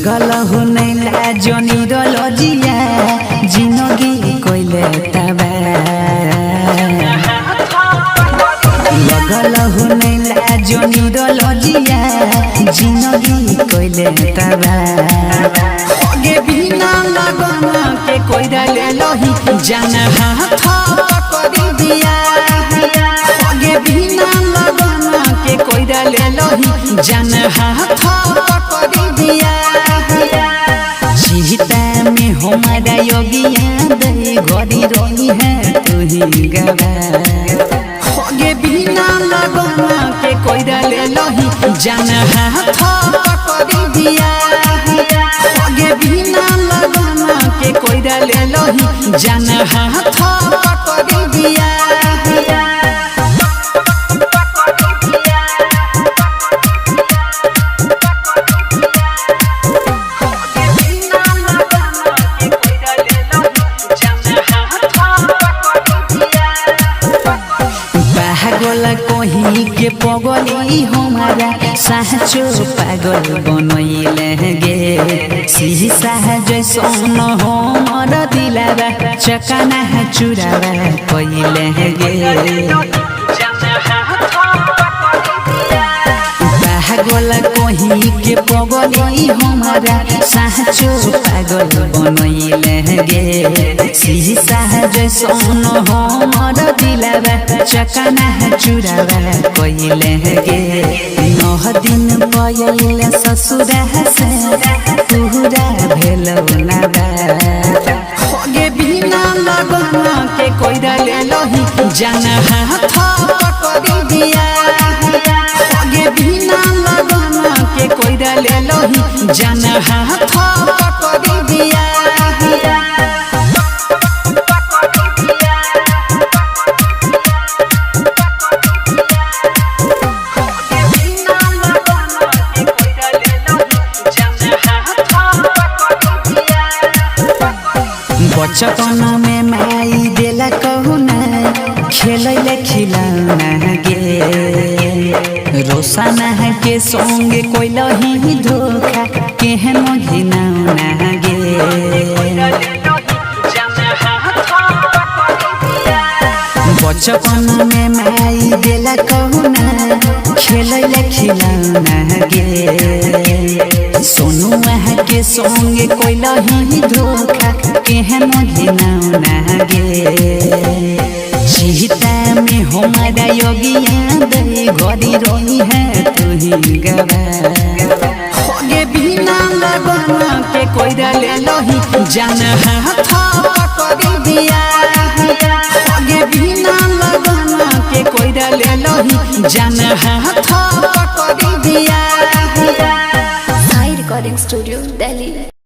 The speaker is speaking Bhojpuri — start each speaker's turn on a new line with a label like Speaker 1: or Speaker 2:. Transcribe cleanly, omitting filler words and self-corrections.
Speaker 1: लगल हो नैला जनी रलजिया जिंदगी कोइले तबा लगल हो नैला जनी रलजिया जिंदगी कोइले तबा होगे बिना लगन के कोइरा ले लही जाना हाथ पकड़ी दिया होगे बिना लगन के कोइरा ले लही जाना हाथ पकड़ी दिया चिता में हमारा योगिया दे घड़ी रही है तू ही गवा होगे बिना लगन के कोइरा ले लही जाना हाथ पकड़ी दिया होगे बिना लगन के कोइरा ले लही जाना हाथ पकड़ी दिया पागल कहीं के पगली हमारा साचो पागल बनैले गे शीशा जैसन हमर दिलावा चकाना चुरावा कैले गे पागल कहीं के पगली हमारा साचो पागल बनैले गे शीशा जैसन हमर दिलावा चकाना चुरावा कैले गे 9 दिन पयले ससुरा से पूरा भेलौ ना होगे बिना लगन के कोइरा ले लही जाना हाथ पकड़ी दिया होगे बिना लगन के कोइरा ले लही जाना हाथ पकड़ी दिया बचपन में माई देला कहूना खेलैले खिलौना गे रोशना के संगे कोइलही धोखा केहन घिनौना गे बचपन में माई देला कहूना खेलैले खिलौना गे सोनुआ के संगे कोइलही धोखा केहन घिनौना गे चिता में हमारा योगिया दे घड़ी रही है तू ही गवा होगे बिना लगन के कोइरा ले लही जाना हाथ पकड़ी दिया होगे बिना लगन के कोइरा ले लही जाना हाथ पकड़ी दिया।
Speaker 2: Sai Recording Studio, Delhi।